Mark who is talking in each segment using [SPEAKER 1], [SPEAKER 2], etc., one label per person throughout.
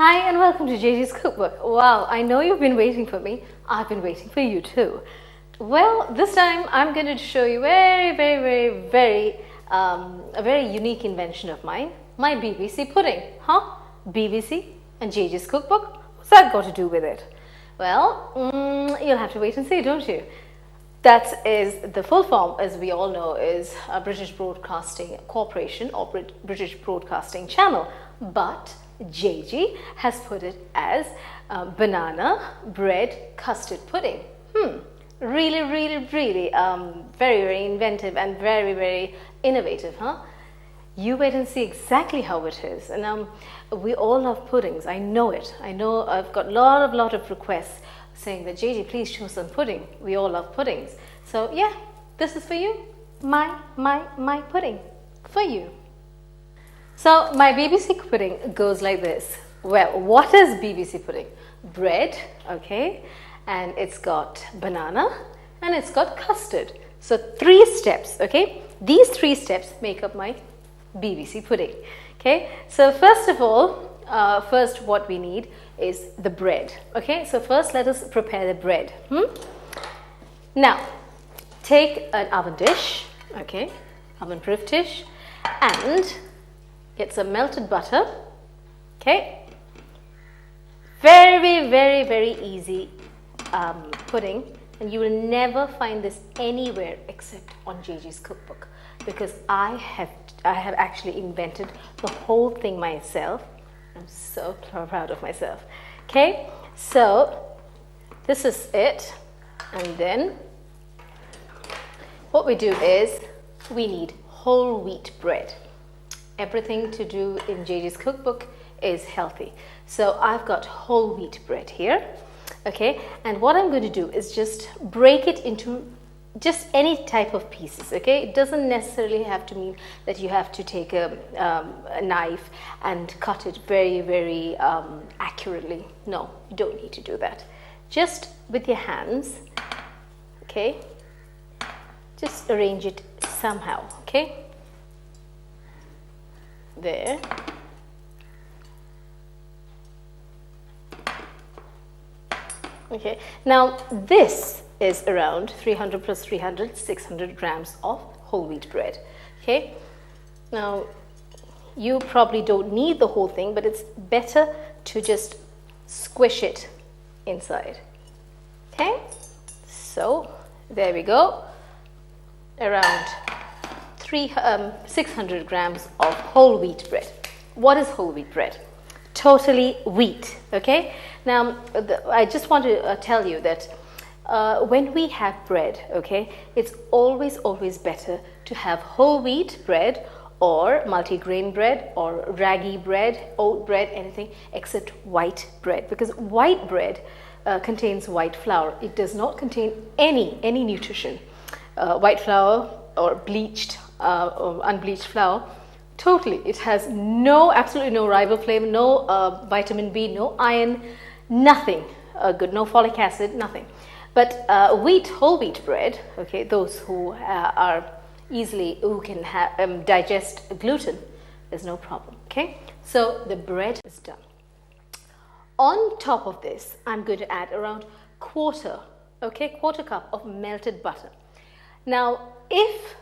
[SPEAKER 1] Hi and welcome to Jagee's Cookbook. Wow, I know you've been waiting for me. I've been waiting for you too. Well, this time I'm going to show you a very unique invention of mine, my BBC pudding. Huh? BBC and Jagee's Cookbook? What's that got to do with it? Well, you'll have to wait and see, don't you? That is the full form, as we all know, is a British Broadcasting Corporation or British Broadcasting Channel. But Jagee has put it as banana bread custard pudding. Really, very inventive and very innovative, huh? You wait and see exactly how it is. And we all love puddings. I know it. I know I've got a lot of requests saying that Jagee, please show some pudding. We all love puddings. So yeah, this is for you. My pudding for you. So my BBC pudding goes like this. Well, what is BBC pudding? Bread, okay, and it's got banana and it's got custard. So 3 steps, okay? These 3 steps make up my BBC pudding, okay? So first of all, first what we need is the bread, okay? So first let us prepare the bread. Now, take an oven dish, okay, oven-proof dish, and get some melted butter, okay? Very easy pudding, and you will never find this anywhere except on Jagee's Cookbook, because I have actually invented the whole thing myself. I'm so proud of myself. Okay, so this is it, and then what we do is we need whole wheat bread. Everything to do in Jagee's Cookbook is healthy. So I've got whole wheat bread here, okay? And what I'm going to do is just break it into just any type of pieces, okay? It doesn't necessarily have to mean that you have to take a knife and cut it very accurately. No, you don't need to do that. Just with your hands, okay? Just arrange it somehow, okay? There. Okay, now this is around 300 plus 300, 600 grams of whole wheat bread. Okay, now you probably don't need the whole thing, but it's better to just squish it inside. Okay, so there we go, around 600 grams of whole wheat bread. What is whole wheat bread? Totally wheat, okay? Now, I just want to tell you that when we have bread, okay, it's always better to have whole wheat bread or multigrain bread or raggi bread, oat bread, anything except white bread, because white bread contains white flour. It does not contain any nutrition. White flour or bleached or unbleached flour, totally, it has absolutely no riboflavin, no vitamin B, no iron, nothing good, no folic acid, nothing. But whole wheat bread, okay, those who who can digest gluten, there's no problem, okay? So the bread is done. On top of this, I'm going to add around quarter cup of melted butter. Now, if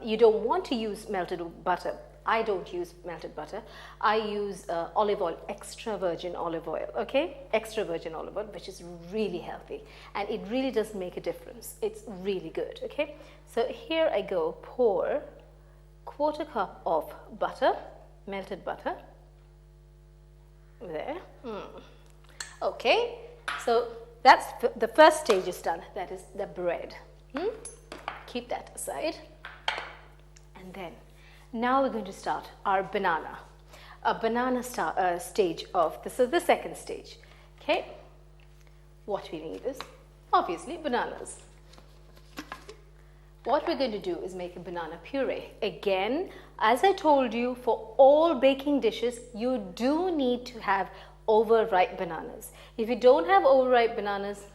[SPEAKER 1] you don't want to use melted butter, I don't use melted butter. I use olive oil, extra virgin olive oil, okay? Extra virgin olive oil, which is really healthy. And it really does make a difference. It's really good, okay? So here I go, pour quarter cup of butter, melted butter. There. Okay, so that's the first stage is done. That is the bread. Keep that aside. And then, now we're going to start our banana. A banana stage of this is the second stage. Okay, what we need is obviously bananas. What we're going to do is make a banana puree. Again, as I told you, for all baking dishes, you do need to have overripe bananas. If you don't have overripe bananas,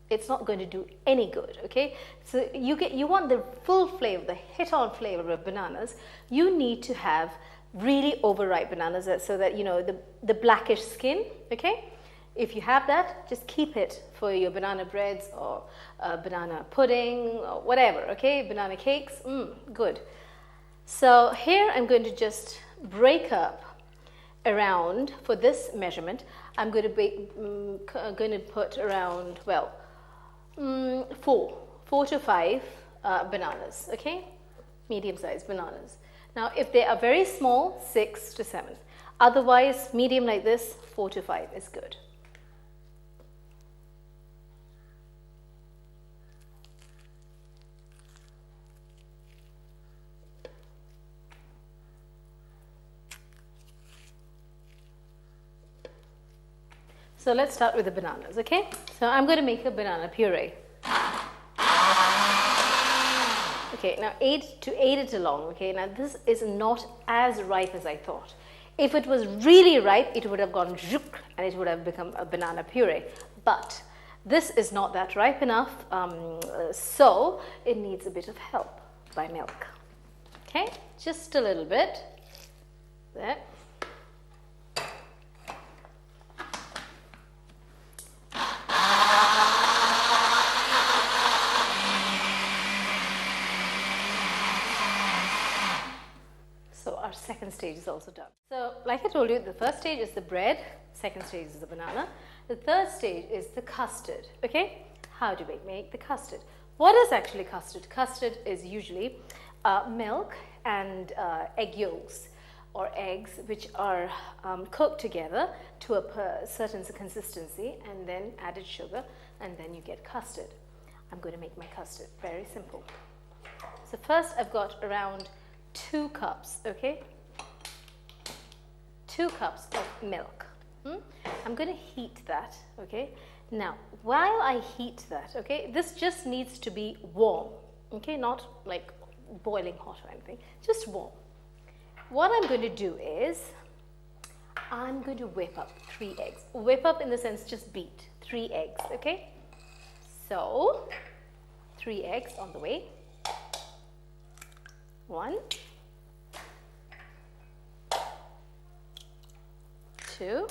[SPEAKER 1] it's not going to do any good, okay? So you want the full flavor, the hit-on flavor of bananas. You need to have really overripe bananas, so that, you know, the blackish skin, okay? If you have that, just keep it for your banana breads or banana pudding or whatever, okay? Banana cakes, good. So here I'm going to just break up around, for this measurement, I'm going to put around, well, 4 to 5 bananas, okay? Medium-sized bananas. Now, if they are very small, 6 to 7. Otherwise, medium like this, 4 to 5 is good. So let's start with the bananas, okay? So I'm going to make a banana puree. Okay, now aid it along, okay? Now this is not as ripe as I thought. If it was really ripe, it would have gone zhook and it would have become a banana puree. But this is not that ripe enough, so it needs a bit of help by milk. Okay, just a little bit. There. Our second stage is also done. So like I told you, the first stage is the bread, second stage is the banana, the third stage is the custard, okay? How do we make the custard? What is actually custard? Custard is usually milk and egg yolks or eggs which are cooked together to a certain consistency and then added sugar, and then you get custard. I'm going to make my custard very simple. So first I've got around 2 cups, okay? 2 cups of milk. I'm going to heat that, okay? Now, while I heat that, okay, this just needs to be warm, okay? Not like boiling hot or anything, just warm. What I'm going to do is, I'm going to whip up 3 eggs. Whip up in the sense just beat 3 eggs, okay? So, 3 eggs on the way. 1, 2,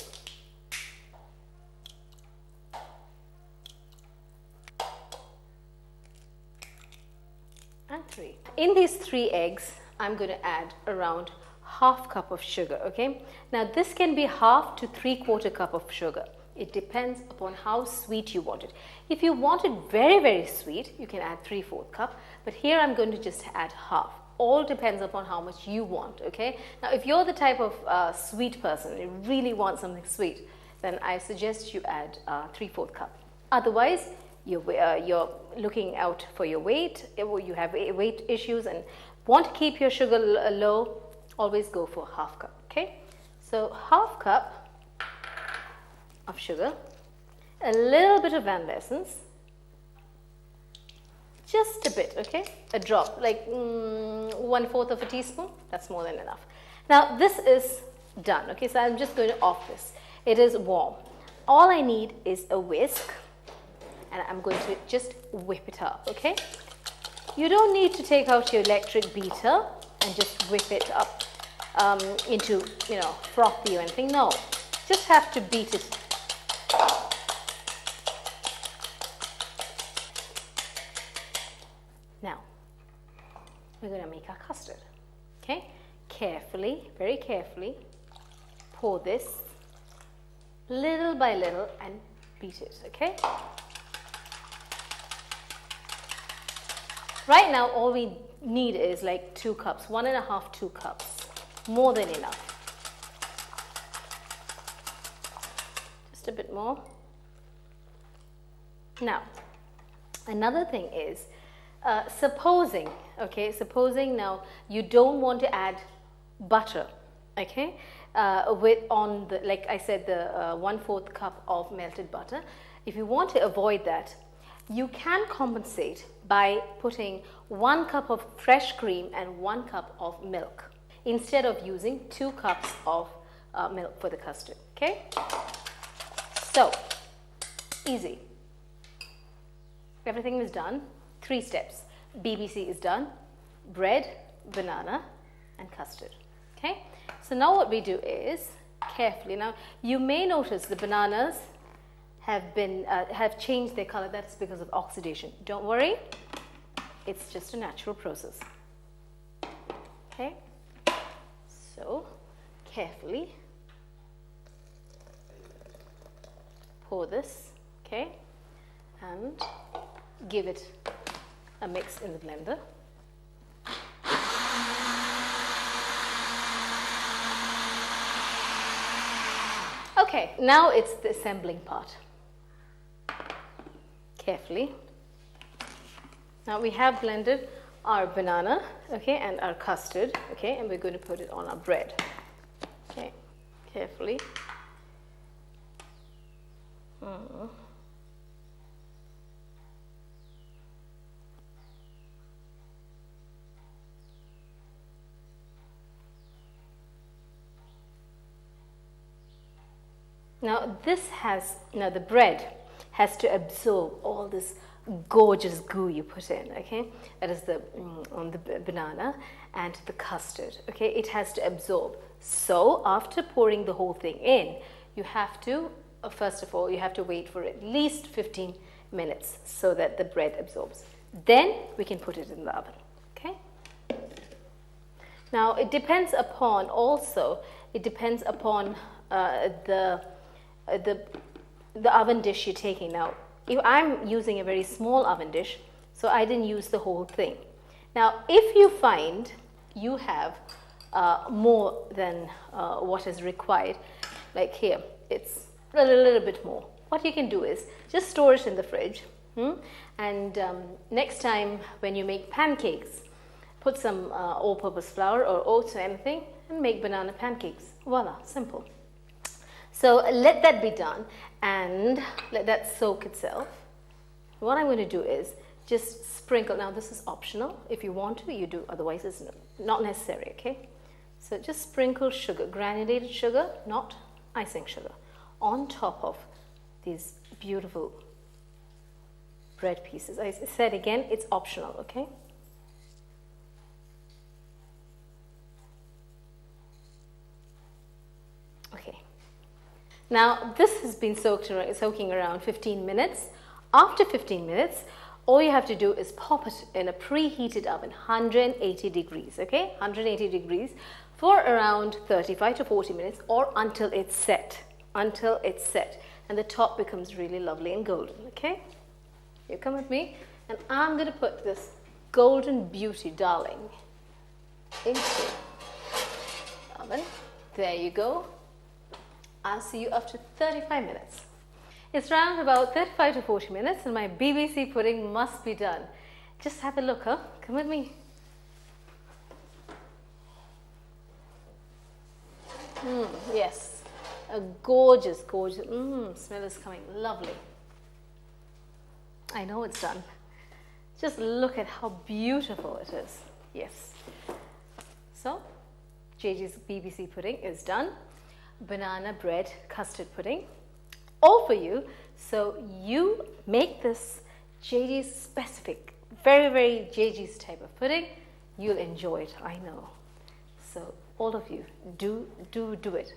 [SPEAKER 1] and 3. In these 3 eggs, I'm going to add around half cup of sugar, okay? Now this can be half to 3/4 cup of sugar. It depends upon how sweet you want it. If you want it very, very sweet, you can add 3/4 cup, but here I'm going to just add half. All depends upon how much you want, okay? Now, if you're the type of sweet person, you really want something sweet, then I suggest you add 3/4 cup. Otherwise, you're looking out for your weight, you have weight issues and want to keep your sugar low, always go for half cup, okay? So, half cup of sugar, a little bit of vanilla essence, just a bit, okay? A drop, like 1/4 of a teaspoon. That's more than enough. Now this is done, okay? So I'm just going to off this. It is warm. All I need is a whisk, and I'm going to just whip it up, okay? You don't need to take out your electric beater and just whip it up into, you know, frothy or anything. No, just have to beat it. Now, we're going to make our custard, okay? Carefully, very carefully, pour this little by little and beat it, okay? Right now, all we need is like 2 cups, 1.5, 2 cups, more than enough. Just a bit more. Now, another thing is, supposing now you don't want to add butter, okay, like I said, the 1/4 cup of melted butter. If you want to avoid that, you can compensate by putting 1 cup of fresh cream and 1 cup of milk instead of using 2 cups of milk for the custard, okay? So, easy. Everything is done. 3 steps. BBC is done. Bread, banana, and custard. Okay, so now what we do is carefully. Now you may notice the bananas have changed their color. That's because of oxidation. Don't worry, it's just a natural process. Okay, so carefully pour this, okay, and give it a mix in the blender. Okay, now it's the assembling part. Carefully. Now we have blended our banana, okay, and our custard, okay, and we're going to put it on our bread. Okay, carefully. Now the bread has to absorb all this gorgeous goo you put in, okay? That is on the banana and the custard, okay? It has to absorb. So after pouring the whole thing in, you have to, first of all, you have to wait for at least 15 minutes so that the bread absorbs. Then we can put it in the oven, okay? Now it depends upon the oven dish you're taking. Now, if I'm using a very small oven dish, so I didn't use the whole thing. Now, if you find you have more than what is required, like here, it's a little bit more. What you can do is just store it in the fridge, and next time when you make pancakes, put some all-purpose flour or oats or anything and make banana pancakes. Voila, simple. So let that be done and let that soak itself. What I'm going to do is just sprinkle. Now this is optional. If you want to, you do. Otherwise, it's not necessary, okay? So just sprinkle sugar, granulated sugar, not icing sugar, on top of these beautiful bread pieces. I said again, it's optional, okay? Okay. Now this has been soaking around 15 minutes. After 15 minutes, all you have to do is pop it in a preheated oven, 180 degrees, okay? 180 degrees for around 35 to 40 minutes or until it's set, and the top becomes really lovely and golden, okay? You come with me, and I'm going to put this golden beauty darling into the oven. There you go. I'll see you after 35 minutes. It's around about 35 to 40 minutes and my BBC pudding must be done. Just have a look, huh? Come with me. Yes, a gorgeous, smell is coming, lovely. I know it's done. Just look at how beautiful it is. Yes. So, Jagee's BBC pudding is done. Banana bread custard pudding, all for you. So you make this Jagee's specific, very Jagee's type of pudding. You'll enjoy it, I know. So all of you, do it.